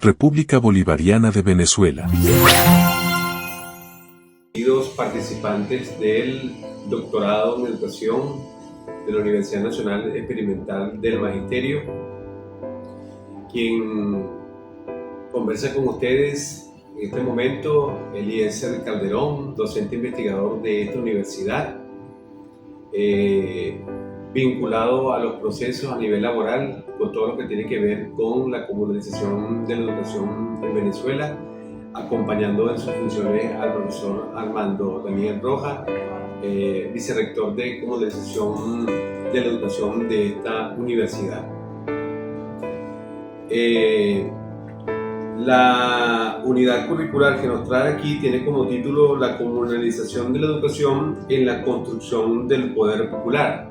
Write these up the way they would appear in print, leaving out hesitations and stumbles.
República Bolivariana de Venezuela. Queridos participantes del doctorado en educación de la Universidad Nacional Experimental del Magisterio, quien conversa con ustedes en este momento, Eliezer Calderón, docente investigador de esta universidad, vinculado a los procesos a nivel laboral con todo lo que tiene que ver con la comunalización de la educación en Venezuela, acompañando en sus funciones al profesor Armando Daniel Rojas, vicerrector de comunalización de la educación de esta universidad. La unidad curricular que nos trae aquí tiene como título La comunalización de la educación en la construcción del poder popular.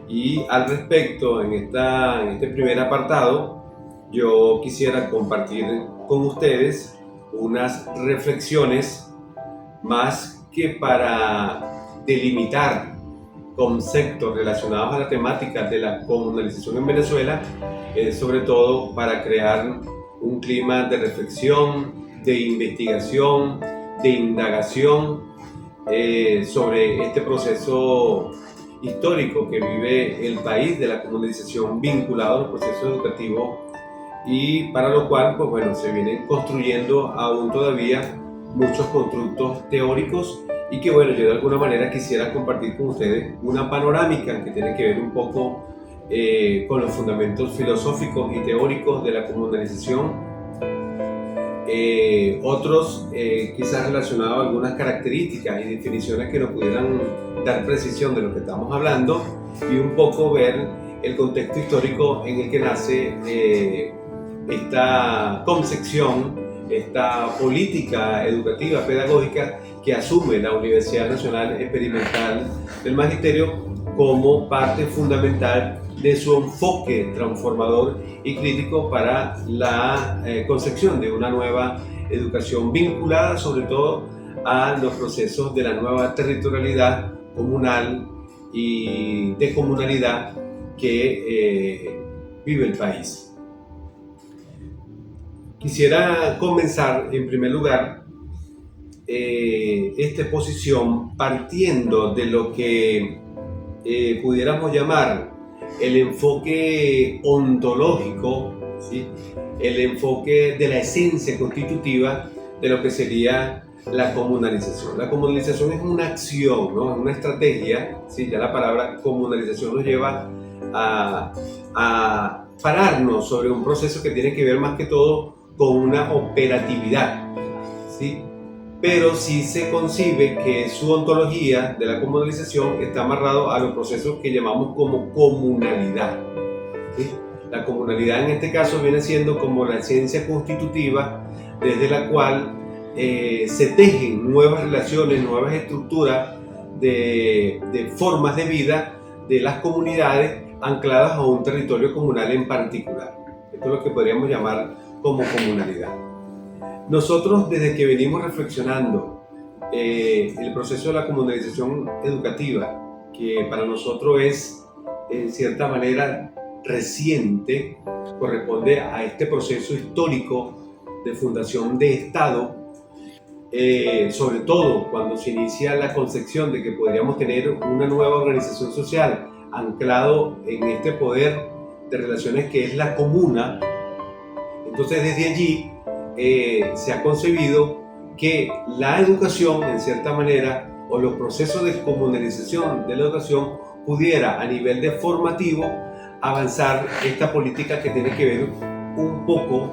Y al respecto, en este primer apartado, yo quisiera compartir con ustedes unas reflexiones más que para delimitar conceptos relacionados a la temática de la comunalización en Venezuela, sobre todo para crear un clima de reflexión, de investigación, de indagación sobre este proceso histórico que vive el país de la comunalización vinculado a los procesos educativos, y para lo cual pues bueno, se vienen construyendo aún todavía muchos constructos teóricos, y que bueno, yo de alguna manera quisiera compartir con ustedes una panorámica que tiene que ver un poco con los fundamentos filosóficos y teóricos de la comunalización, otros quizás relacionados a algunas características y definiciones que nos pudieran dar precisión de lo que estamos hablando, y un poco ver el contexto histórico en el que nace esta concepción, esta política educativa, pedagógica que asume la Universidad Nacional Experimental del Magisterio como parte fundamental de su enfoque transformador y crítico para la concepción de una nueva educación vinculada sobre todo a los procesos de la nueva territorialidad comunal y de comunalidad que vive el país. Quisiera comenzar en primer lugar esta exposición partiendo de lo que pudiéramos llamar el enfoque ontológico, ¿sí? El enfoque de la esencia constitutiva de lo que sería la comunalización. La comunalización es una acción, ¿no? Es una estrategia, ¿sí? Ya la palabra comunalización nos lleva a pararnos sobre un proceso que tiene que ver más que todo con una operatividad, ¿sí? Pero sí se concibe que su ontología de la comunalización está amarrado a los procesos que llamamos como comunalidad, ¿sí? La comunalidad en este caso viene siendo como la esencia constitutiva desde la cual se tejen nuevas relaciones, nuevas estructuras de formas de vida de las comunidades ancladas a un territorio comunal en particular. Esto es lo que podríamos llamar como comunalidad. Nosotros, desde que venimos reflexionando el proceso de la comunalización educativa, que para nosotros es en cierta manera reciente, corresponde a este proceso histórico de fundación de Estado, sobre todo cuando se inicia la concepción de que podríamos tener una nueva organización social anclado en este poder de relaciones que es la comuna. Entonces desde allí se ha concebido que la educación, en cierta manera, o los procesos de comunalización de la educación pudiera a nivel de formativo avanzar esta política que tiene que ver un poco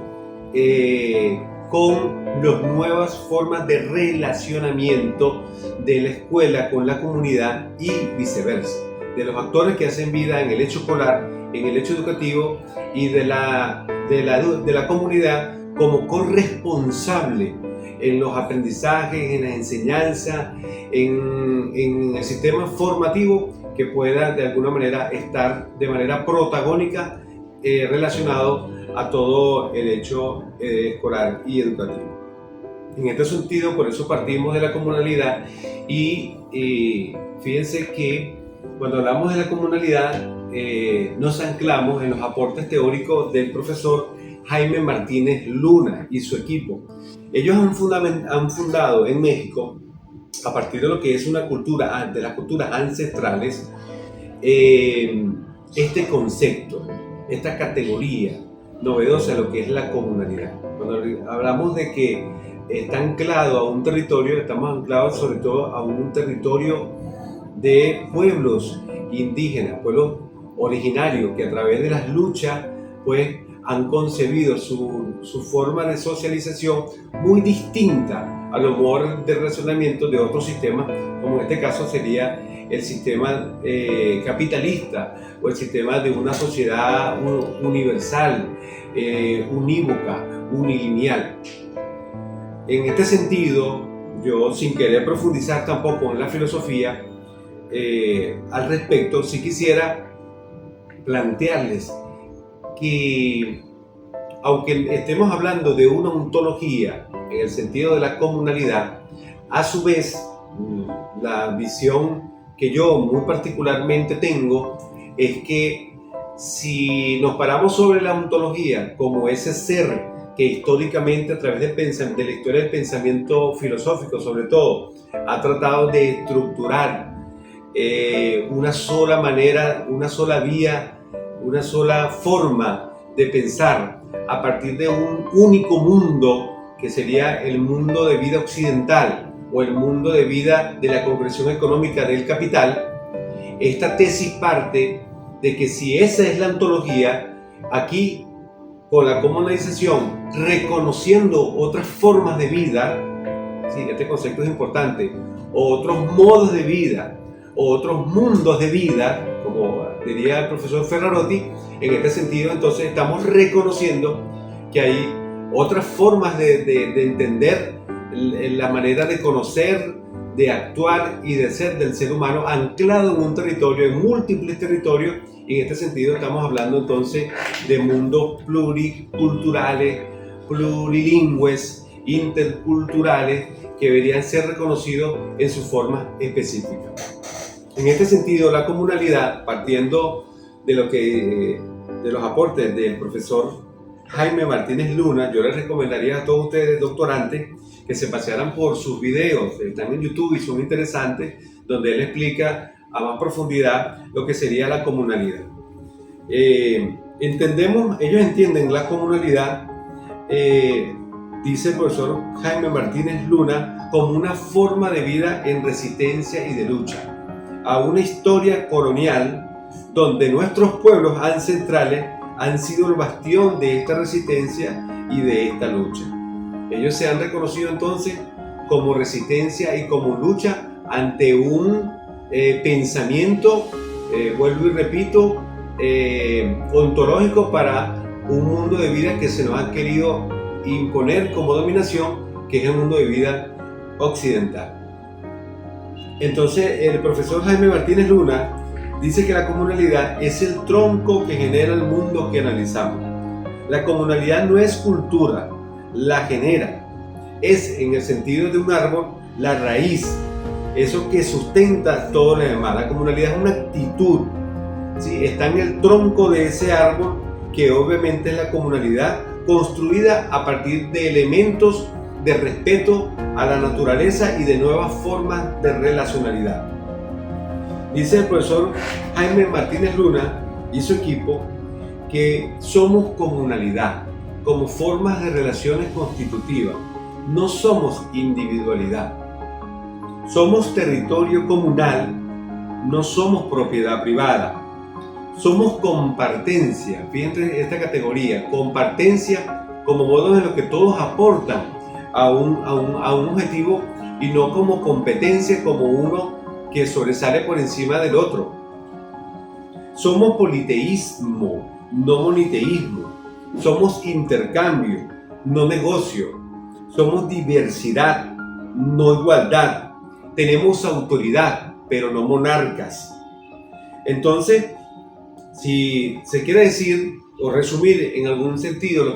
con las nuevas formas de relacionamiento de la escuela con la comunidad y viceversa, de los actores que hacen vida en el hecho escolar, en el hecho educativo, y de la comunidad como corresponsable en los aprendizajes, en la enseñanza, en el sistema formativo, que pueda de alguna manera estar de manera protagónica relacionado a todo el hecho escolar y educativo. En este sentido, por eso partimos de la comunalidad, y fíjense que cuando hablamos de la comunalidad nos anclamos en los aportes teóricos del profesor Jaime Martínez Luna y su equipo. Ellos han fundado en México, a partir de lo que es una cultura, de las culturas ancestrales, este concepto, esta categoría novedosa de lo que es la comunalidad. Cuando hablamos de que está anclado a un territorio, estamos anclados sobre todo a un territorio de pueblos indígenas, pueblos originarios que a través de las luchas pues han concebido su forma de socialización muy distinta a los modos de relacionamiento de otros sistemas, como en este caso sería el sistema capitalista o el sistema de una sociedad universal, unívoca, unilineal. En este sentido, yo sin querer profundizar tampoco en la filosofía al respecto, sí quisiera plantearles que aunque estemos hablando de una ontología en el sentido de la comunalidad, a su vez la visión que yo muy particularmente tengo es que si nos paramos sobre la ontología como ese ser que históricamente a través de la historia del pensamiento filosófico sobre todo ha tratado de estructurar una sola manera, una sola vía, una sola forma de pensar a partir de un único mundo que sería el mundo de vida occidental o el mundo de vida de la comprensión económica del capital. Esta tesis parte de que si esa es la ontología, aquí con la comunalización, reconociendo otras formas de vida, sí, este concepto es importante, o otros modos de vida, o otros mundos de vida, como diría el profesor Ferrarotti, en este sentido entonces estamos reconociendo que hay otras formas de entender la manera de conocer, de actuar y de ser del ser humano anclado en un territorio, en múltiples territorios, y en este sentido estamos hablando entonces de mundos pluriculturales, plurilingües, interculturales, que deberían ser reconocidos en su forma específica. En este sentido, la comunalidad, partiendo de los aportes del profesor Jaime Martínez Luna, yo les recomendaría a todos ustedes, doctorantes, que se pasearan por sus videos, están en YouTube y son interesantes, donde él explica a más profundidad lo que sería la comunalidad. Ellos entienden la comunalidad, dice el profesor Jaime Martínez Luna, como una forma de vida en resistencia y de lucha a una historia colonial donde nuestros pueblos ancestrales han sido el bastión de esta resistencia y de esta lucha. Ellos se han reconocido entonces como resistencia y como lucha ante un pensamiento, vuelvo y repito, ontológico para un mundo de vida que se nos ha querido imponer como dominación, que es el mundo de vida occidental. Entonces el profesor Jaime Martínez Luna dice que la comunalidad es el tronco que genera el mundo que analizamos. La comunalidad no es cultura, la genera. Es, en el sentido de un árbol, la raíz, eso que sustenta todo lo demás. La comunalidad es una actitud, ¿sí? Está en el tronco de ese árbol, que obviamente es la comunalidad construida a partir de elementos de respeto a la naturaleza y de nuevas formas de relacionalidad. Dice el profesor Jaime Martínez Luna y su equipo que somos comunalidad, como formas de relaciones constitutivas. No somos individualidad. Somos territorio comunal, no somos propiedad privada. Somos compartencia, fíjense esta categoría, compartencia como modo en lo que todos aportan a un objetivo y no como competencia, como uno que sobresale por encima del otro. Somos politeísmo, no moniteísmo. Somos intercambio, no negocio. Somos diversidad, no igualdad. Tenemos autoridad, pero no monarcas. Entonces, si se quiere decir o resumir en algún sentido lo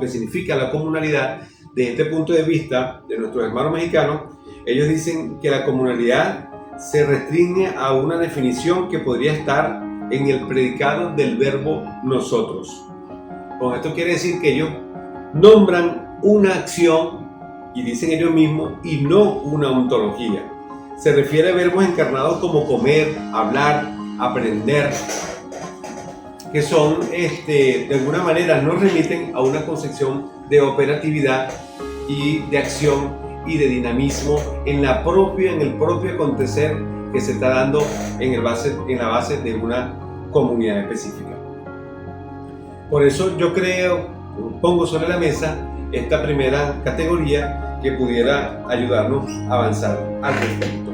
que significa la comunalidad, desde este punto de vista de nuestros hermanos mexicanos, ellos dicen que la comunalidad se restringe a una definición que podría estar en el predicado del verbo nosotros. Con esto quiere decir que ellos nombran una acción y dicen ellos mismos y no una ontología. Se refiere a verbos encarnados como comer, hablar, aprender, que son, de alguna manera, nos remiten a una concepción de operatividad y de acción y de dinamismo en el propio acontecer que se está dando en la base de una comunidad específica. Por eso yo pongo sobre la mesa esta primera categoría que pudiera ayudarnos a avanzar al respecto.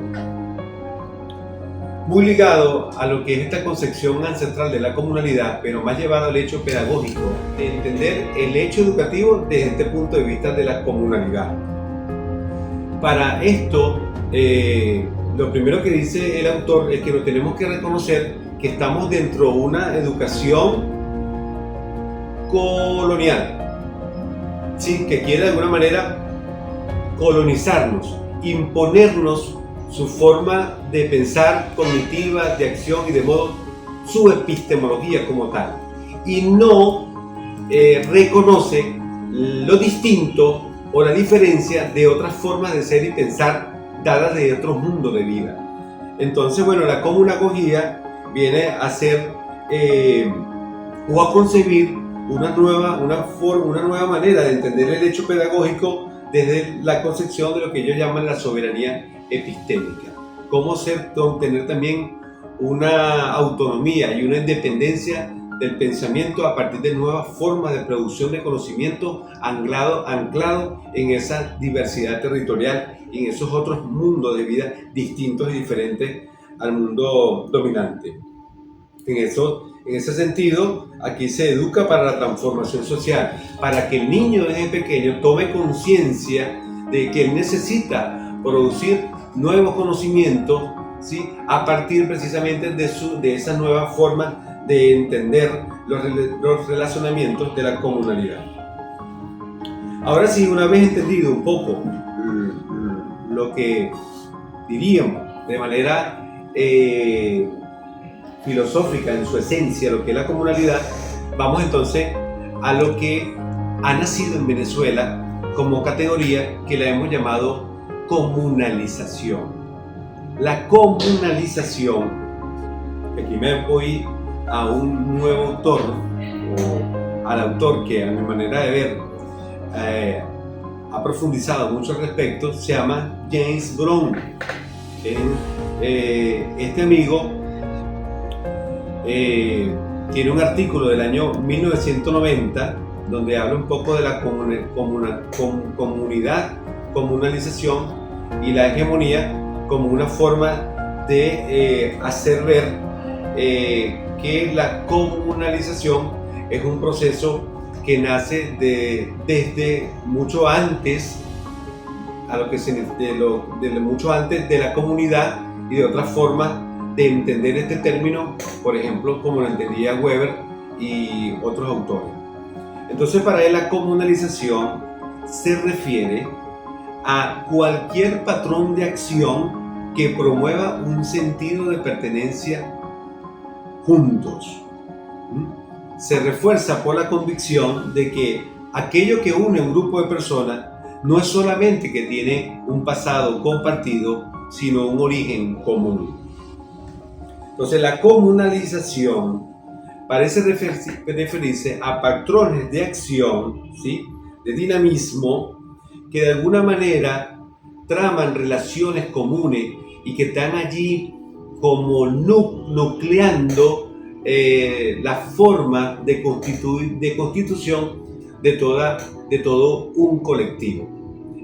Muy ligado a lo que es esta concepción ancestral de la comunalidad, pero más llevado al hecho pedagógico, de entender el hecho educativo desde este punto de vista de la comunalidad. Para esto, lo primero que dice el autor es que nos tenemos que reconocer que estamos dentro de una educación colonial, ¿sí? Que quiere de alguna manera colonizarnos, imponernos su forma de pensar cognitiva, de acción y de modo, su epistemología como tal, y no reconoce lo distinto o la diferencia de otras formas de ser y pensar dadas de otros mundos de vida. Entonces, bueno, la comunagogía viene a ser o a concebir una nueva manera de entender el hecho pedagógico desde la concepción de lo que ellos llaman la soberanía epistémica. Cómo tener también una autonomía y una independencia del pensamiento a partir de nuevas formas de producción de conocimiento anclado en esa diversidad territorial y en esos otros mundos de vida distintos y diferentes al mundo dominante. En ese sentido, aquí se educa para la transformación social, para que el niño desde pequeño tome conciencia de que él necesita producir nuevos conocimientos, ¿sí? A partir precisamente de esa nueva forma de entender los relacionamientos de la comunalidad. Ahora sí, una vez entendido un poco lo que diríamos de manera filosófica en su esencia, lo que es la comunalidad, vamos entonces a lo que ha nacido en Venezuela como categoría que la hemos llamado comunalización. La comunalización, aquí me voy a un nuevo autor, o al autor que a mi manera de ver ha profundizado mucho al respecto, se llama James Brown. Este amigo tiene un artículo del año 1990 donde habla un poco de la comunalización y la hegemonía como una forma de hacer ver que la comunalización es un proceso que nace desde mucho antes mucho antes de la comunidad y de otras formas de entender este término, por ejemplo, como lo entendía Weber y otros autores. Entonces, para él la comunalización se refiere a cualquier patrón de acción que promueva un sentido de pertenencia juntos. Se refuerza por la convicción de que aquello que une a un grupo de personas no es solamente que tiene un pasado compartido, sino un origen común. Entonces, la comunalización parece referirse a patrones de acción, ¿sí?, de dinamismo, que de alguna manera traman relaciones comunes y que están allí como nucleando la forma de constitución de todo un colectivo.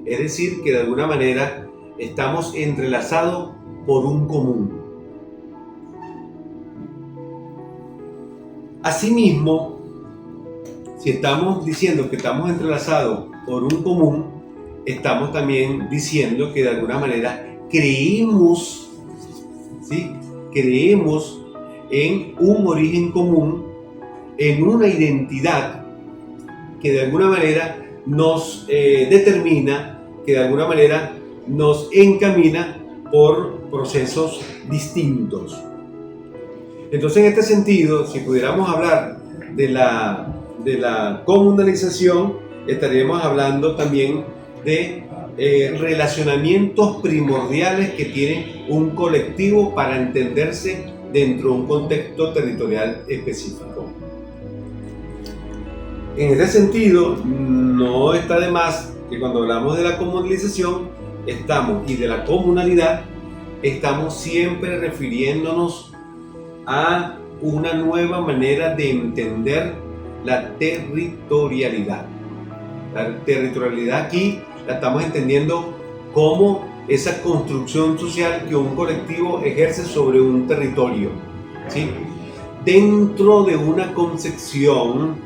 Es decir, que de alguna manera estamos entrelazados por un común. Asimismo, si estamos diciendo que estamos entrelazados por un común, estamos también diciendo que de alguna manera creemos, ¿sí?, creemos en un origen común, en una identidad que de alguna manera nos determina, que de alguna manera nos encamina por procesos distintos. Entonces, en este sentido, si pudiéramos hablar de la comunalización, estaríamos hablando también de relacionamientos primordiales que tiene un colectivo para entenderse dentro de un contexto territorial específico. En este sentido, no está de más que cuando hablamos de la comunalización y de la comunalidad, estamos siempre refiriéndonos a una nueva manera de entender la territorialidad. La territorialidad aquí la estamos entendiendo como esa construcción social que un colectivo ejerce sobre un territorio, ¿sí? Dentro de una concepción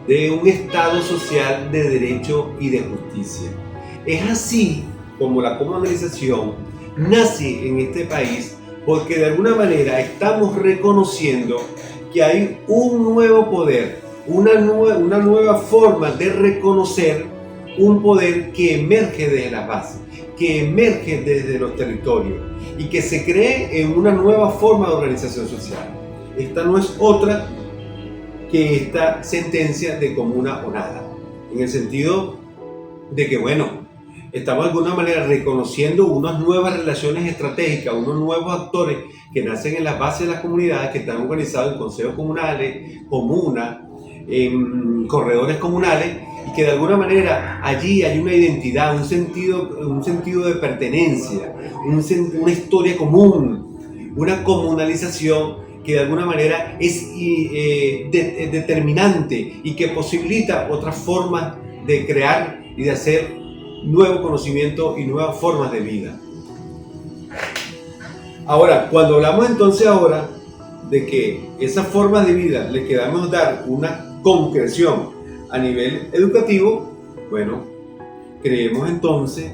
de un Estado social de derecho y de justicia. Es así como la comunalización nace en este país, porque de alguna manera estamos reconociendo que hay un nuevo poder, una nueva forma de reconocer un poder que emerge desde las bases, que emerge desde los territorios y que se cree en una nueva forma de organización social. Esta no es otra que esta sentencia de comuna o nada, en el sentido de que, bueno, estamos de alguna manera reconociendo unas nuevas relaciones estratégicas, unos nuevos actores que nacen en las bases de las comunidades, que están organizados en consejos comunales, comunas, en corredores comunales, y que de alguna manera allí hay una identidad, un sentido de pertenencia, una historia común, una comunalización que de alguna manera es determinante y que posibilita otras formas de crear y de hacer nuevo conocimiento y nuevas formas de vida. Ahora, cuando hablamos entonces ahora de que esas formas de vida le queramos dar una concreción a nivel educativo, bueno, creemos entonces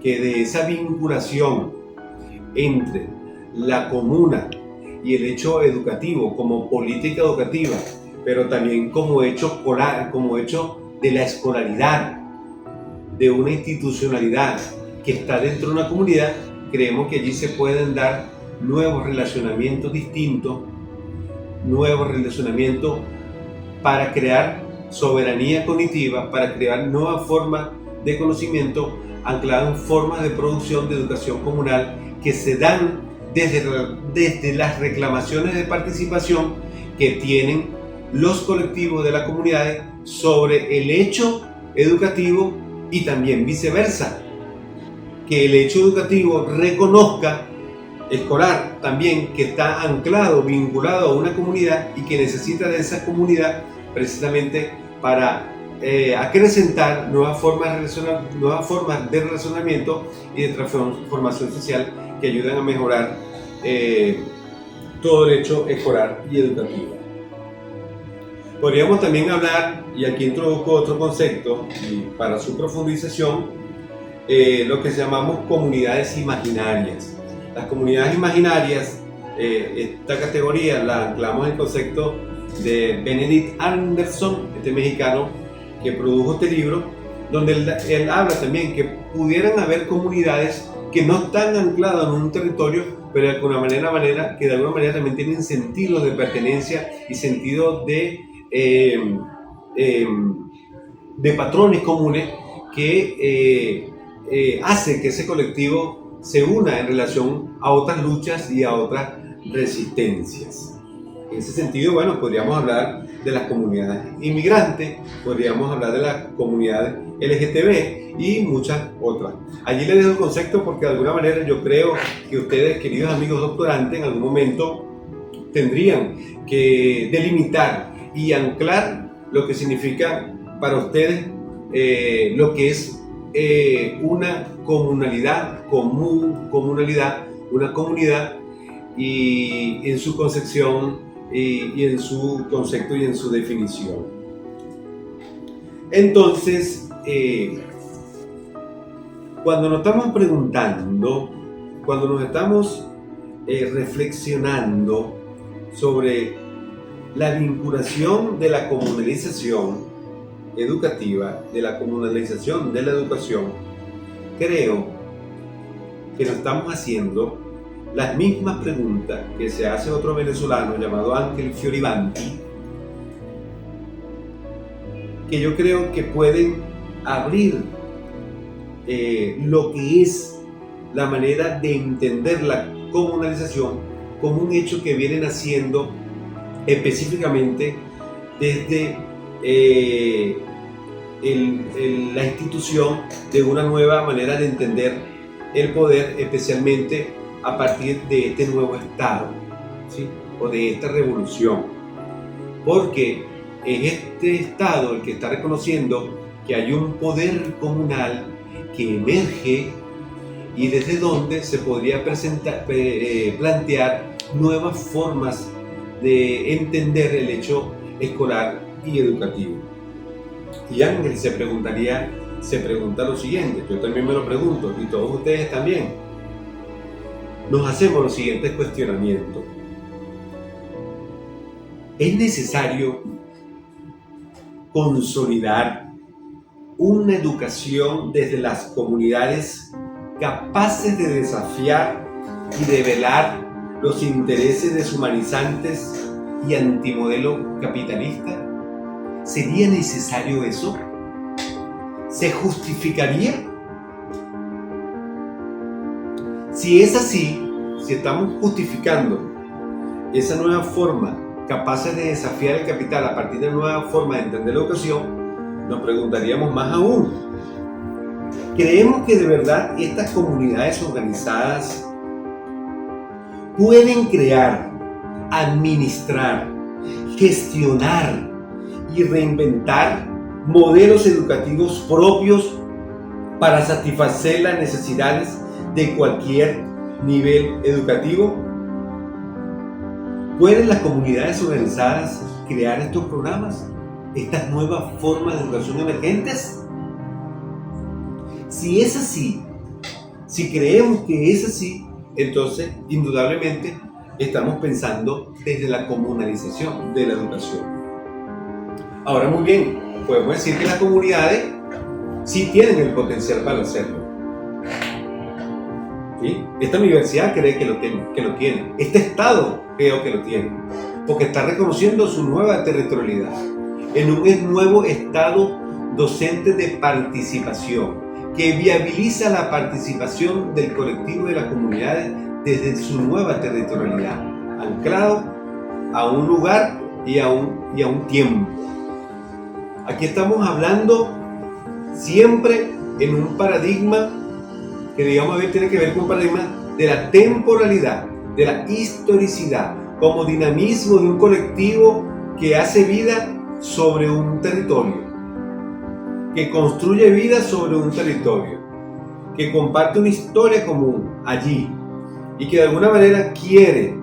que de esa vinculación entre la comuna y el hecho educativo como política educativa, pero también como hecho de la escolaridad, de una institucionalidad que está dentro de una comunidad, creemos que allí se pueden dar nuevos relacionamientos distintos, nuevos relacionamientos para crear soberanía cognitiva, para crear nuevas formas de conocimiento ancladas en formas de producción de educación comunal que se dan desde las reclamaciones de participación que tienen los colectivos de las comunidades sobre el hecho educativo y también viceversa, que el hecho educativo reconozca, escolar también, que está anclado, vinculado a una comunidad y que necesita de esa comunidad precisamente para acrecentar nuevas formas de relacionamiento y de transformación social que ayudan a mejorar todo el hecho escolar y educativo. Podríamos también hablar, y aquí introduzco otro concepto y para su profundización, lo que llamamos comunidades imaginarias. Las comunidades imaginarias, esta categoría la anclamos en el concepto de Benedict Anderson, este mexicano que produjo este libro, donde él habla también que pudieran haber comunidades que no están ancladas en un territorio, pero de alguna manera que de alguna manera también tienen sentido de pertenencia y sentido de patrones comunes que hace que ese colectivo se una en relación a otras luchas y a otras resistencias. En ese sentido, bueno, podríamos hablar de las comunidades inmigrantes, podríamos hablar de las comunidades LGTB y muchas otras. Allí les dejo el concepto porque de alguna manera yo creo que ustedes, queridos amigos doctorantes, en algún momento tendrían que delimitar y anclar lo que significa para ustedes lo que es una comunalidad, una comunidad, y en su concepción y en su concepto y en su definición. Entonces, cuando nos estamos preguntando, cuando nos estamos reflexionando sobre la vinculación de la comunalización educativa, de la comunalización de la educación, creo que nos estamos haciendo las mismas preguntas que se hace otro venezolano llamado Ángel Fioravanti, que yo creo que pueden abrir lo que es la manera de entender la comunalización como un hecho que vienen haciendo específicamente desde la institución de una nueva manera de entender el poder, especialmente a partir de este nuevo Estado, ¿sí? O de esta revolución, porque es este Estado el que está reconociendo que hay un poder comunal que emerge y desde donde se podría plantear nuevas formas de entender el hecho escolar y educativo. Y Ángel se pregunta lo siguiente, yo también me lo pregunto y todos ustedes también. Nos hacemos los siguientes cuestionamientos. ¿Es necesario consolidar una educación desde las comunidades capaces de desafiar y de velar los intereses deshumanizantes y antimodelo capitalista? ¿Sería necesario eso? ¿Se justificaría? Si es así, si estamos justificando esa nueva forma, capaces de desafiar el capital a partir de una nueva forma de entender la educación, nos preguntaríamos más aún. ¿Creemos que de verdad estas comunidades organizadas pueden crear, administrar, gestionar y reinventar modelos educativos propios para satisfacer las necesidades de cualquier nivel educativo? ¿Pueden las comunidades organizadas crear estos programas, estas nuevas formas de educación emergentes? Si es así, si creemos que es así, entonces indudablemente estamos pensando desde la comunalización de la educación. Ahora, muy bien, podemos decir que las comunidades sí tienen el potencial para hacerlo. ¿Sí? Esta universidad cree que lo tiene. Este Estado creo que lo tiene, porque está reconociendo su nueva territorialidad en un nuevo Estado docente de participación que viabiliza la participación del colectivo de las comunidades desde su nueva territorialidad, anclado a un lugar y a un tiempo. Aquí estamos hablando siempre en un paradigma que, digamos, tiene que ver con un paradigma de la temporalidad, de la historicidad, como dinamismo de un colectivo que hace vida sobre un territorio, que construye vida sobre un territorio, que comparte una historia común allí y que de alguna manera quiere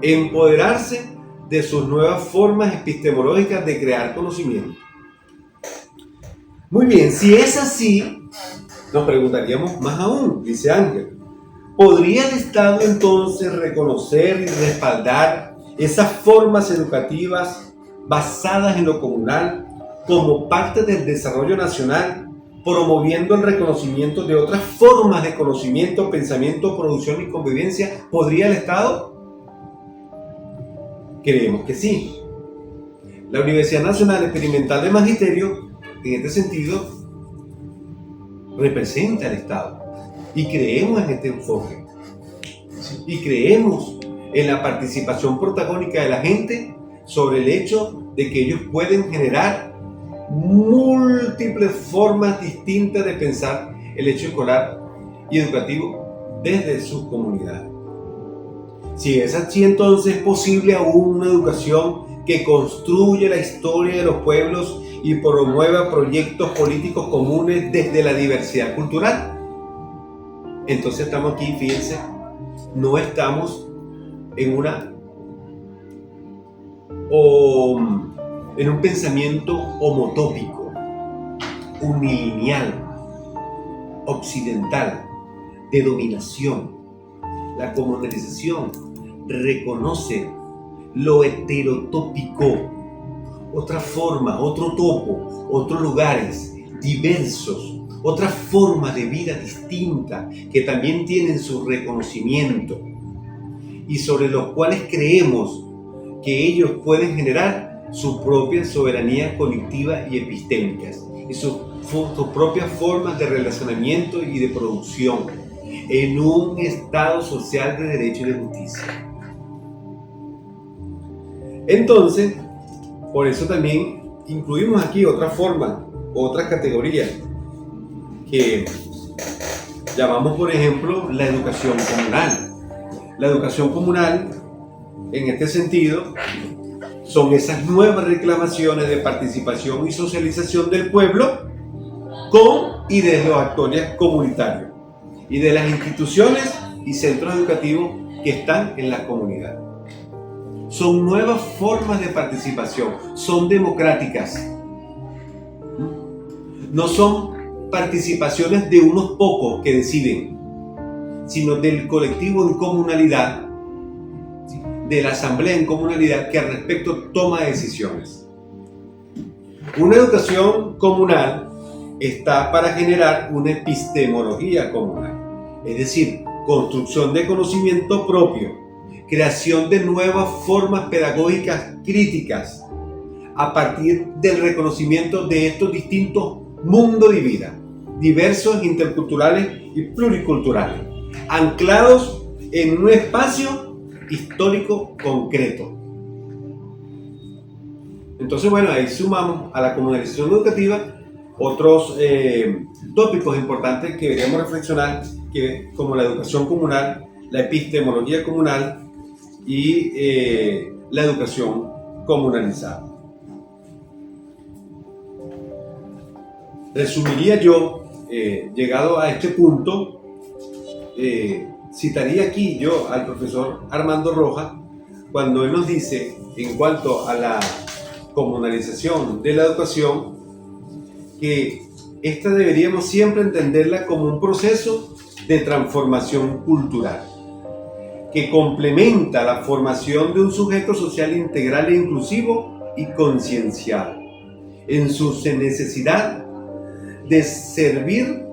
empoderarse de sus nuevas formas epistemológicas de crear conocimiento. Muy bien, si es así, nos preguntaríamos más aún, dice Ángel, ¿podría el Estado entonces reconocer y respaldar esas formas educativas basadas en lo comunal como parte del desarrollo nacional, promoviendo el reconocimiento de otras formas de conocimiento, pensamiento, producción y convivencia? ¿Podría el Estado? Creemos que sí. La Universidad Nacional Experimental de Magisterio, en este sentido, representa al Estado y creemos en este enfoque y creemos en la participación protagónica de la gente sobre el hecho de que ellos pueden generar múltiples formas distintas de pensar el hecho escolar y educativo desde sus comunidades. Si es así, entonces es posible aún una educación que construye la historia de los pueblos y promueva proyectos políticos comunes desde la diversidad cultural. Entonces estamos aquí, fíjense, no estamos en un pensamiento homotópico, unilineal, occidental, de dominación. La comunalización reconoce lo heterotópico, otra forma, otro topo, otros lugares diversos, otras formas de vida distintas que también tienen su reconocimiento y sobre los cuales creemos que ellos pueden generar su propia soberanía cognitiva y epistémicas y sus propias formas de relacionamiento y de producción en un estado social de derecho y de justicia. Entonces, por eso también incluimos aquí otra forma, otra categoría que llamamos, por ejemplo, la educación comunal. La educación comunal, en este sentido, son esas nuevas reclamaciones de participación y socialización del pueblo con y de los actores comunitarios y de las instituciones y centros educativos que están en la comunidad. Son nuevas formas de participación, son democráticas. No son participaciones de unos pocos que deciden, sino del colectivo en comunalidad, de la asamblea en comunalidad que al respecto toma decisiones. Una educación comunal está para generar una epistemología comunal, es decir, construcción de conocimiento propio, creación de nuevas formas pedagógicas críticas a partir del reconocimiento de estos distintos mundos de vida, diversos, interculturales y pluriculturales, anclados en un espacio histórico concreto. Entonces, bueno, ahí sumamos a la comunalización educativa otros tópicos importantes que deberíamos reflexionar, como la educación comunal, la epistemología comunal y la educación comunalizada. Resumiría yo, llegado a este punto, citaría aquí yo al profesor Armando Rojas cuando él nos dice, en cuanto a la comunalización de la educación, que esta deberíamos siempre entenderla como un proceso de transformación cultural que complementa la formación de un sujeto social integral e inclusivo y concienciado en su necesidad de servir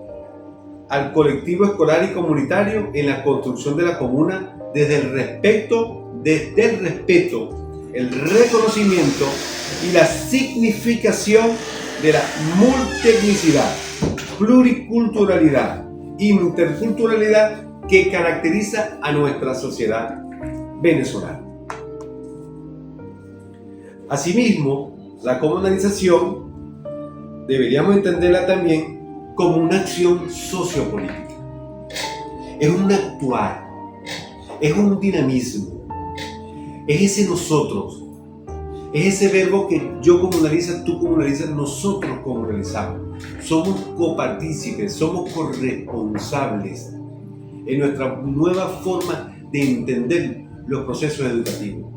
al colectivo escolar y comunitario en la construcción de la comuna desde el respeto, el reconocimiento y la significación de la multietnicidad, pluriculturalidad, interculturalidad que caracteriza a nuestra sociedad venezolana. Asimismo, la comunalización deberíamos entenderla también como una acción sociopolítica. Es un actuar, es un dinamismo, es ese nosotros, es ese verbo que yo comunaliza, tú comunalizas, nosotros comunalizamos. Somos copartícipes, somos corresponsables en nuestra nueva forma de entender los procesos educativos.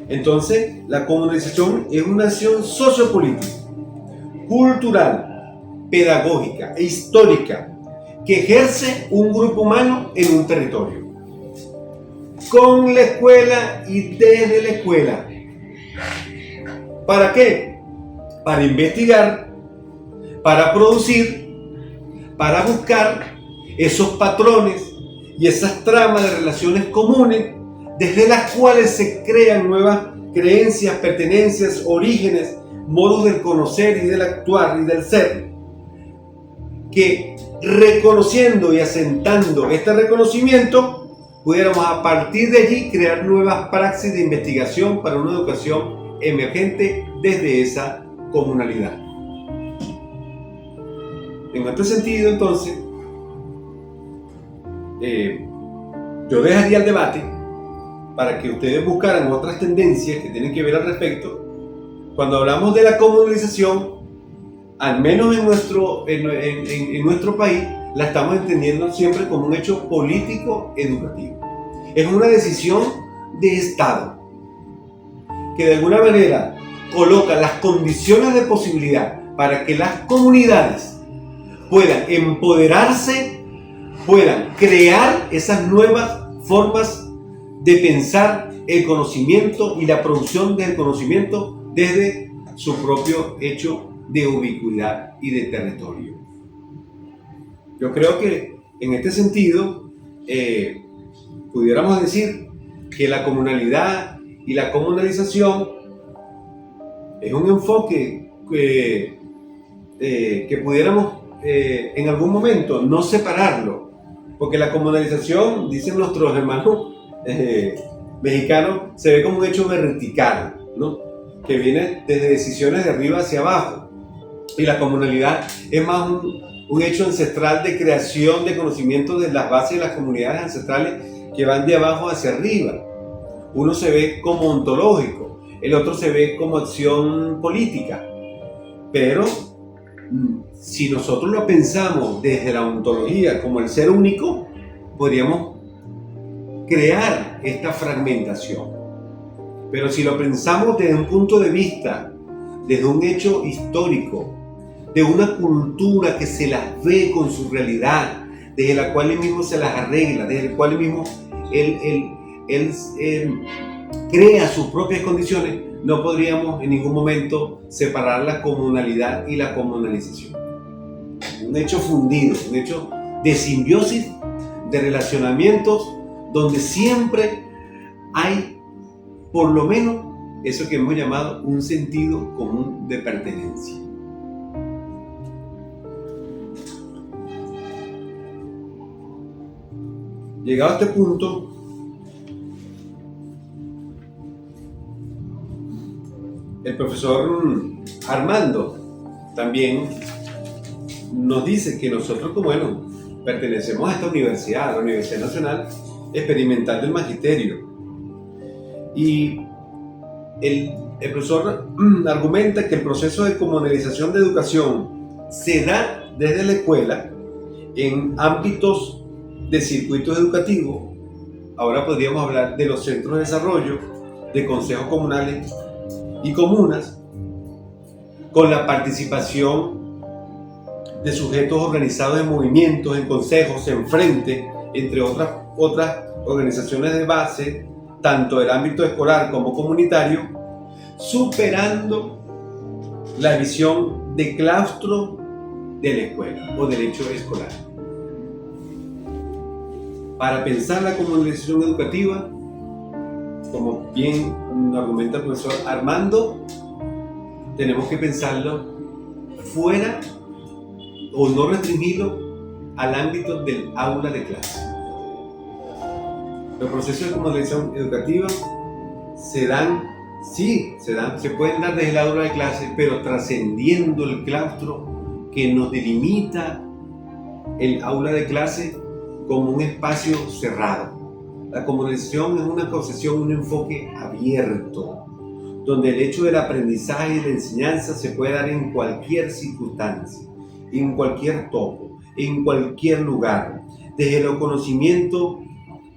Entonces, la comunalización es una acción sociopolítica, cultural, pedagógica e histórica que ejerce un grupo humano en un territorio, con la escuela y desde la escuela. ¿Para qué? Para investigar, para producir, para buscar esos patrones y esas tramas de relaciones comunes desde las cuales se crean nuevas creencias, pertenencias, orígenes, modos del conocer y del actuar y del ser, que reconociendo y asentando este reconocimiento, pudiéramos a partir de allí crear nuevas praxis de investigación para una educación emergente desde esa comunalidad. En este sentido, entonces, yo dejaría el debate para que ustedes buscaran otras tendencias que tienen que ver al respecto. Cuando hablamos de la comunalización, al menos en nuestro país, la estamos entendiendo siempre como un hecho político educativo. Es una decisión de Estado que de alguna manera coloca las condiciones de posibilidad para que las comunidades puedan empoderarse, puedan crear esas nuevas formas de pensar el conocimiento y la producción del conocimiento desde su propio hecho de ubicuidad y de territorio. Yo creo que en este sentido pudiéramos decir que la comunalidad y la comunalización Es un enfoque que pudiéramos en algún momento no separarlo, porque la comunalización, dicen nuestros hermanos mexicanos, se ve como un hecho vertical, ¿no? Que viene desde decisiones de arriba hacia abajo, y la comunalidad es más un hecho ancestral de creación de conocimiento de las bases de las comunidades ancestrales que van de abajo hacia arriba. Uno se ve como ontológico, el otro se ve como acción política, pero si nosotros lo pensamos desde la ontología como el ser único, podríamos crear esta fragmentación. Pero si lo pensamos desde un punto de vista, desde un hecho histórico, de una cultura que se las ve con su realidad, desde la cual él mismo se las arregla, desde el cual él mismo él crea sus propias condiciones, no podríamos en ningún momento separar la comunalidad y la comunalización. Un hecho fundido, un hecho de simbiosis, de relacionamientos, donde siempre hay, por lo menos, eso que hemos llamado un sentido común de pertenencia. Llegado a este punto, el profesor Armando también nos dice que nosotros, como pertenecemos a esta universidad, a la Universidad Nacional Experimental del Magisterio. Y el profesor argumenta que el proceso de comunalización de educación se da desde la escuela en ámbitos de circuitos educativos. Ahora podríamos hablar de los centros de desarrollo, de consejos comunales y comunas, con la participación de sujetos organizados en movimientos, en consejos, en frente, entre otras organizaciones de base, tanto del ámbito escolar como comunitario, superando la visión de claustro de la escuela o del hecho escolar. Para pensar la comunalización educativa, como bien argumenta el profesor Armando, tenemos que pensarlo fuera o no restringirlo al ámbito del aula de clase. Los procesos de comunalización educativa se pueden dar desde el aula de clase, pero trascendiendo el claustro que nos delimita el aula de clase como un espacio cerrado. La comunalización es una concepción, un enfoque abierto, donde el hecho del aprendizaje y la enseñanza se puede dar en cualquier circunstancia, en cualquier topo, en cualquier lugar, desde el conocimiento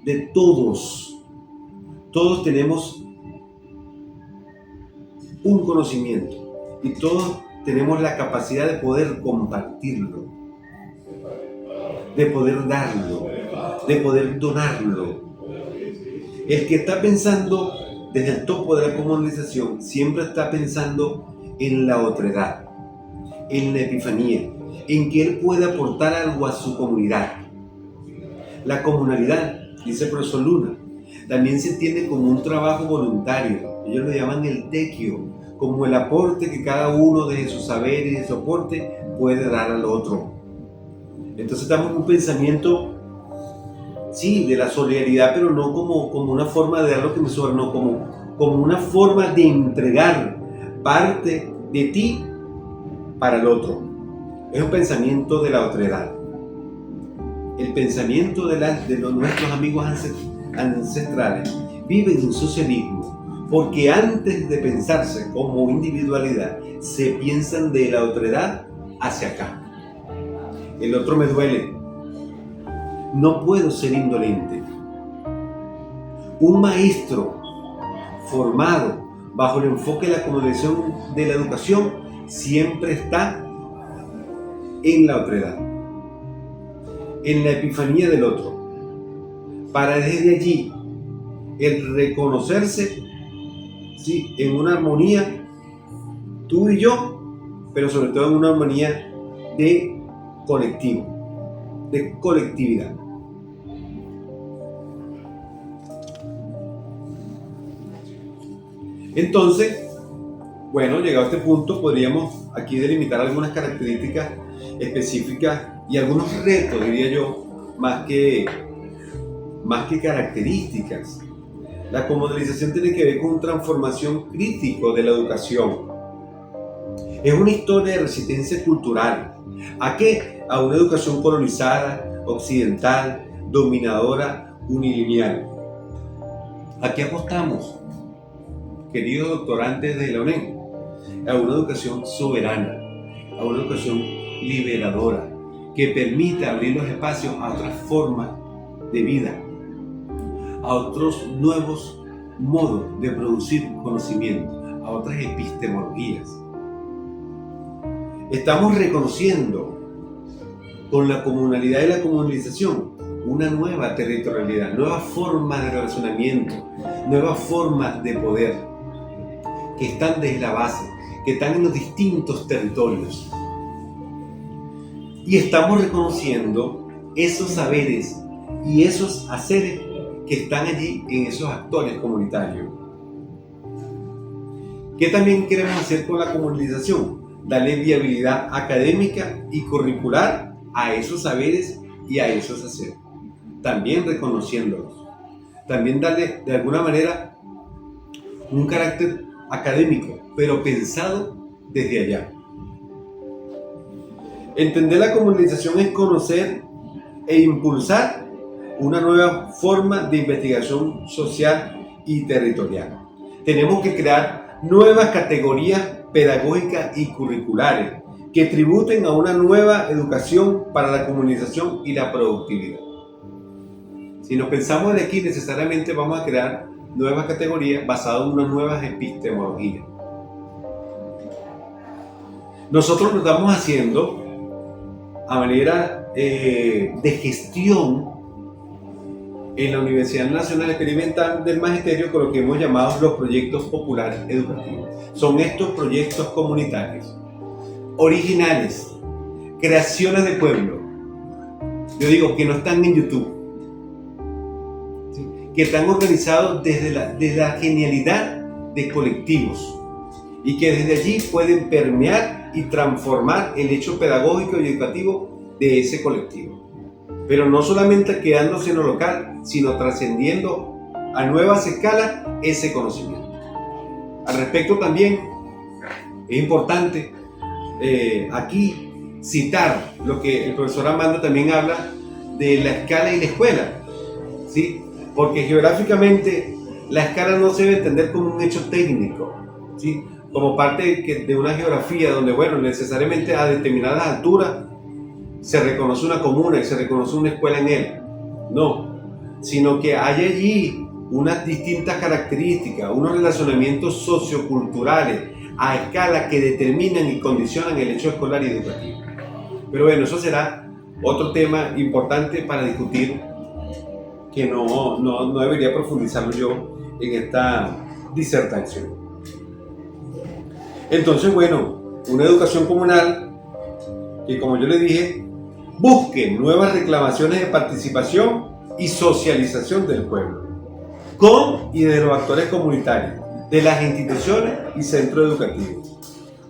de todos. Todos tenemos un conocimiento y todos tenemos la capacidad de poder compartirlo, de poder darlo, de poder donarlo. El que está pensando desde el topo de la comunalización siempre está pensando en la otredad, en la epifanía, en que él puede aportar algo a su comunidad. La comunalidad, dice el profesor Luna, también se entiende como un trabajo voluntario. Ellos lo llaman el tequio, como el aporte que cada uno desde su saber y de su aporte puede dar al otro. Entonces estamos en un pensamiento, sí, de la solidaridad, pero no como una forma de dar lo que me sobra, no, como una forma de entregar parte de ti para el otro. Es un pensamiento de la otredad. El pensamiento de nuestros amigos ancestrales viven en socialismo, porque antes de pensarse como individualidad, se piensan de la otredad hacia acá. El otro me duele. No puedo ser indolente. Un maestro formado bajo el enfoque de la comunalización de la educación siempre está en la otredad, en la epifanía del otro, para desde allí el reconocerse, sí, en una armonía, tú y yo, pero sobre todo en una armonía de colectivo, de colectividad. Entonces, Bueno, llegado a este punto, podríamos aquí delimitar algunas características específicas y algunos retos, diría yo, más que características. La comunalización tiene que ver con una transformación crítica de la educación. Es una historia de resistencia cultural. ¿A qué? A una educación colonizada, occidental, dominadora, unilineal. ¿A qué apostamos, queridos doctorantes de la UNED? A una educación soberana, a una educación liberadora, que permita abrir los espacios a otras formas de vida, a otros nuevos modos de producir conocimiento, a otras epistemologías. Estamos reconociendo con la comunalidad y la comunalización una nueva territorialidad, nuevas formas de relacionamiento, nuevas formas de poder que están desde la base, que están en los distintos territorios. Y estamos reconociendo esos saberes y esos haceres que están allí en esos actores comunitarios. ¿Qué también queremos hacer con la comunalización? Darle viabilidad académica y curricular a esos saberes y a esos haceres. También reconociéndolos. También darle de alguna manera un carácter académico, pero pensado desde allá. Entender la comunalización es conocer e impulsar una nueva forma de investigación social y territorial. Tenemos que crear nuevas categorías pedagógicas y curriculares que tributen a una nueva educación para la comunalización y la productividad. Si nos pensamos de aquí, necesariamente vamos a crear nuevas categorías basadas en unas nuevas epistemologías. Nosotros lo estamos haciendo a manera de gestión en la Universidad Nacional Experimental del Magisterio con lo que hemos llamado los proyectos populares educativos. Son estos proyectos comunitarios, originales, creaciones de pueblo. Yo digo que no están en YouTube, ¿sí? Que están organizados desde la genialidad de colectivos y que desde allí pueden permear y transformar el hecho pedagógico y educativo de ese colectivo. Pero no solamente quedándose en lo local, sino trascendiendo a nuevas escalas ese conocimiento. Al respecto también es importante aquí citar lo que el profesor Armando también habla de la escala y la escuela, ¿sí? Porque geográficamente la escala no se debe entender como un hecho técnico, ¿sí? Como parte de una geografía donde, bueno, necesariamente a determinadas alturas se reconoce una comuna y se reconoce una escuela en él. No, sino que hay allí unas distintas características, unos relacionamientos socioculturales a escala que determinan y condicionan el hecho escolar y educativo. Pero bueno, eso será otro tema importante para discutir, que no debería profundizarlo yo en esta disertación. Entonces, bueno, una educación comunal que, como yo le dije, busque nuevas reclamaciones de participación y socialización del pueblo, con y de los actores comunitarios, de las instituciones y centros educativos,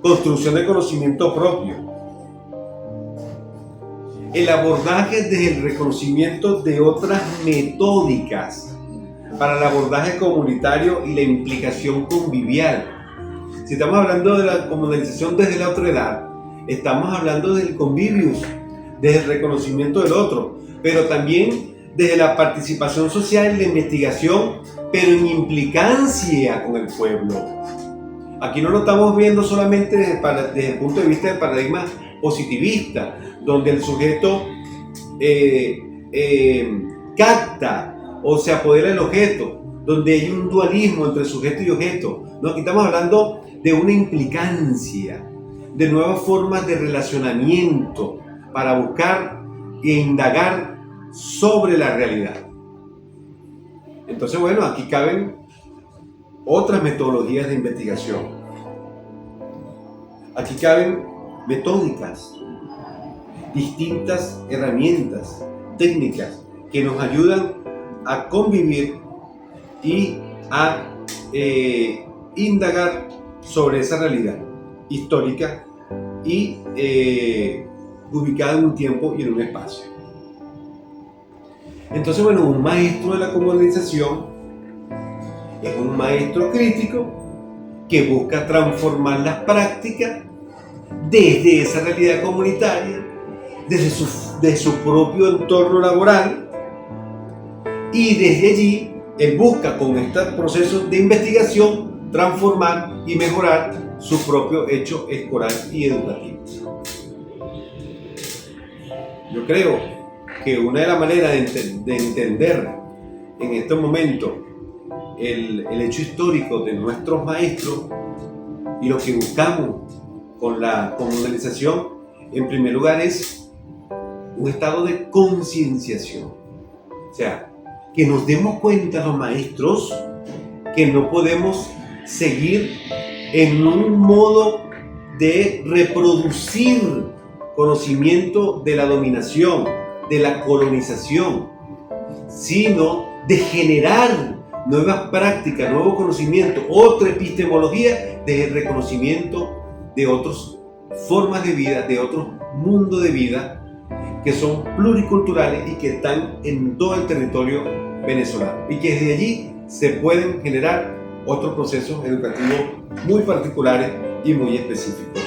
construcción de conocimiento propio, el abordaje desde el reconocimiento de otras metódicas para el abordaje comunitario y la implicación convivial. Si estamos hablando de la comunalización desde la otredad, estamos hablando del convivius, desde el reconocimiento del otro, pero también desde la participación social y la investigación, pero en implicancia con el pueblo. Aquí no lo estamos viendo solamente desde el punto de vista del paradigma positivista, donde el sujeto capta o se apodera del objeto, donde hay un dualismo entre sujeto y objeto. No, aquí estamos hablando de una implicancia, de nuevas formas de relacionamiento para buscar e indagar sobre la realidad. Entonces, bueno, aquí caben otras metodologías de investigación. Aquí caben metódicas, distintas herramientas, técnicas que nos ayudan a convivir y a indagar sobre esa realidad histórica y ubicada en un tiempo y en un espacio. Entonces, bueno, un maestro de la comunalización es un maestro crítico que busca transformar las prácticas desde esa realidad comunitaria, desde su propio entorno laboral, y desde allí él busca con estos procesos de investigación transformar y mejorar su propio hecho escolar y educativo. Yo creo que una de las maneras de entender en estos momentos el hecho histórico de nuestros maestros y lo que buscamos con la comunalización, en primer lugar, es un estado de concienciación. O sea, que nos demos cuenta los maestros que no podemos seguir en un modo de reproducir conocimiento de la dominación, de la colonización, sino de generar nuevas prácticas, nuevo conocimiento, otra epistemología del reconocimiento de otras formas de vida, de otros mundos de vida que son pluriculturales y que están en todo el territorio venezolano y que desde allí se pueden generar otros procesos educativos muy particulares y muy específicos.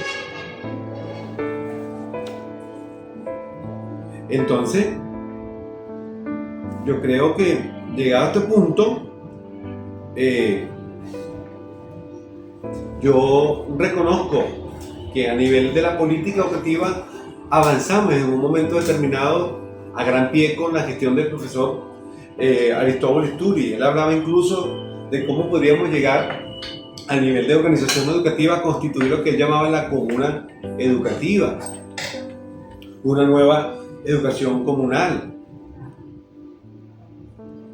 Entonces, yo creo que llegado a este punto, yo reconozco que a nivel de la política educativa avanzamos en un momento determinado a gran pie con la gestión del profesor Aristóbulo Isturi. Él hablaba incluso de cómo podríamos llegar a nivel de organización educativa a constituir lo que él llamaba la comuna educativa, una nueva educación comunal,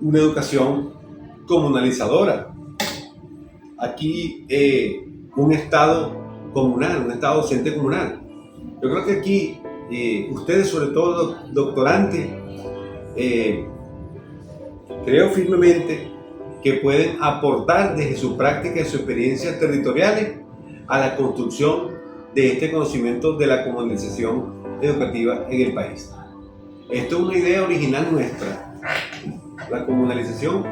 una educación comunalizadora. Aquí un estado comunal, un estado docente comunal. Yo creo que aquí ustedes, sobre todo doctorantes, creo firmemente que pueden aportar desde su práctica y sus experiencias territoriales a la construcción de este conocimiento de la comunalización educativa en el país. Esto es una idea original nuestra. La comunalización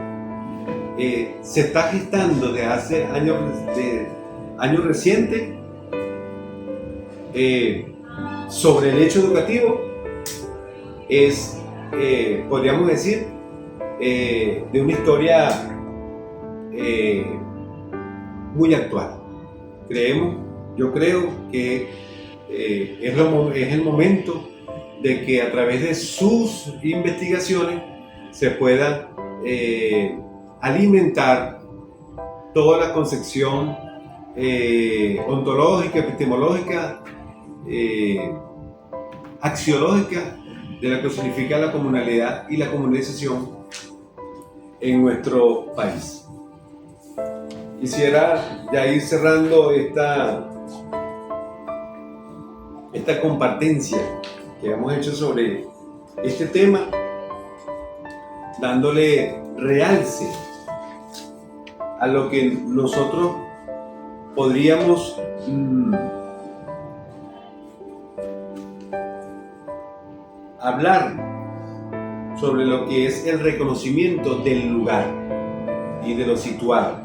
se está gestando desde hace años recientes sobre el hecho educativo. Es, podríamos decir, de una historia muy actual. Yo creo que es el momento de que a través de sus investigaciones se pueda alimentar toda la concepción ontológica, epistemológica, axiológica de lo que significa la comunalidad y la comunalización en nuestro país. Quisiera ya ir cerrando esta compartencia que hemos hecho sobre este tema, dándole realce a lo que nosotros podríamos hablar sobre lo que es el reconocimiento del lugar y de lo situado,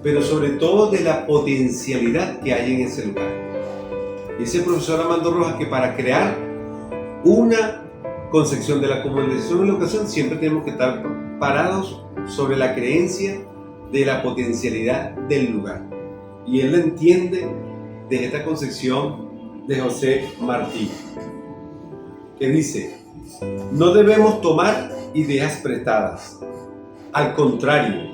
pero sobre todo de la potencialidad que hay en ese lugar. Dice el profesor Armando Rojas que para crear una concepción de la comunalización en la educación siempre tenemos que estar parados sobre la creencia de la potencialidad del lugar. Y él lo entiende desde esta concepción de José Martí, que dice: no debemos tomar ideas prestadas. Al contrario,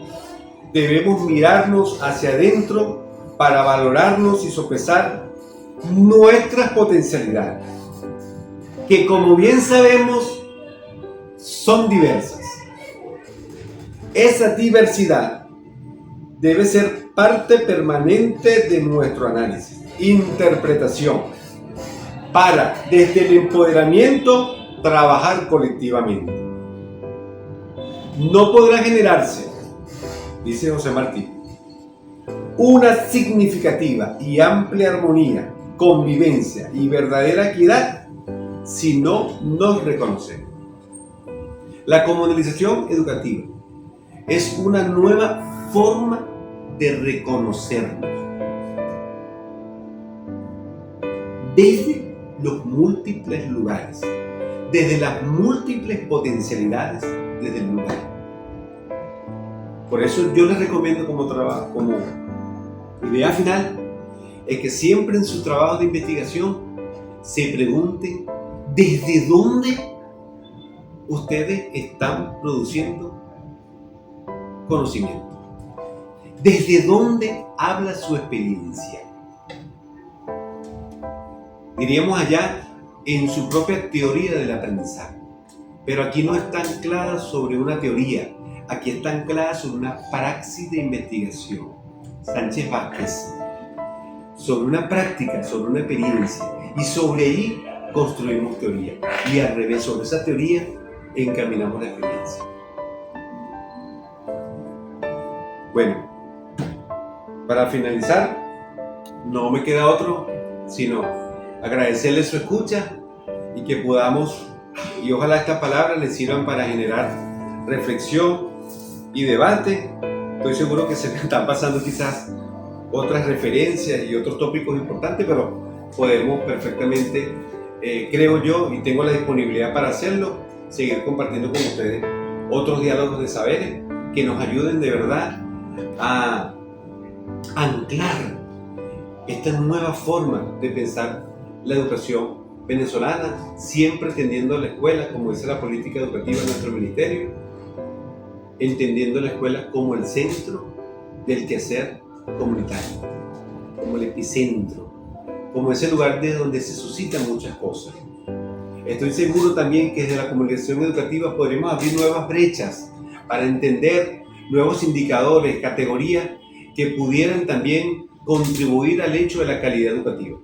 debemos mirarnos hacia adentro para valorarnos y sopesar nuestras potencialidades, que como bien sabemos son diversas. Esa diversidad debe ser parte permanente de nuestro análisis, interpretación, para desde el empoderamiento trabajar colectivamente. No podrá generarse, dice José Martí, una significativa y amplia armonía, convivencia y verdadera equidad si no nos reconocemos. La comunalización educativa es una nueva forma de reconocernos desde los múltiples lugares, desde las múltiples potencialidades desde el lugar. Por eso yo les recomiendo como idea final, es que siempre en sus trabajos de investigación se pregunten desde dónde ustedes están produciendo conocimiento, desde dónde habla su experiencia. Diríamos allá en su propia teoría del aprendizaje, pero aquí no está anclada sobre una teoría, aquí está anclada sobre una praxis de investigación. Sánchez Vázquez, sobre una práctica, sobre una experiencia, y sobre ahí construimos teoría, y al revés, sobre esa teoría encaminamos la experiencia. Bueno, para finalizar, no me queda otro sino agradecerles su escucha y que podamos, y ojalá estas palabras les sirvan para generar reflexión y debate. Estoy seguro que se me están pasando quizás otras referencias y otros tópicos importantes, pero podemos perfectamente, creo yo, y tengo la disponibilidad para hacerlo, seguir compartiendo con ustedes otros diálogos de saberes que nos ayuden de verdad a anclar esta nueva forma de pensar la educación venezolana, siempre entendiendo la escuela, como dice la política educativa de nuestro ministerio, entendiendo la escuela como el centro del quehacer comunitario, como el epicentro, como ese lugar de donde se suscitan muchas cosas. Estoy seguro también que desde la comunicación educativa podremos abrir nuevas brechas para entender nuevos indicadores, categorías que pudieran también contribuir al hecho de la calidad educativa.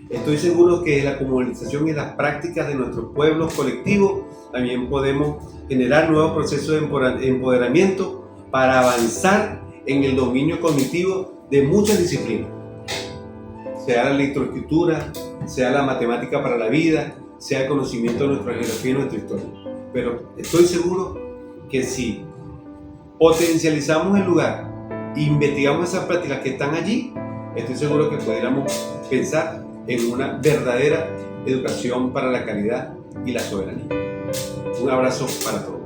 Estoy seguro que la comunalización y las prácticas de nuestros pueblos colectivos también podemos generar nuevos procesos de empoderamiento para avanzar en el dominio cognitivo de muchas disciplinas, sea la lectoescritura, sea la matemática para la vida, sea el conocimiento de nuestra geografía y nuestra historia. Pero estoy seguro que si potencializamos el lugar e investigamos esas prácticas que están allí, estoy seguro que pudiéramos pensar en una verdadera educación para la calidad y la soberanía. Un abrazo para todos.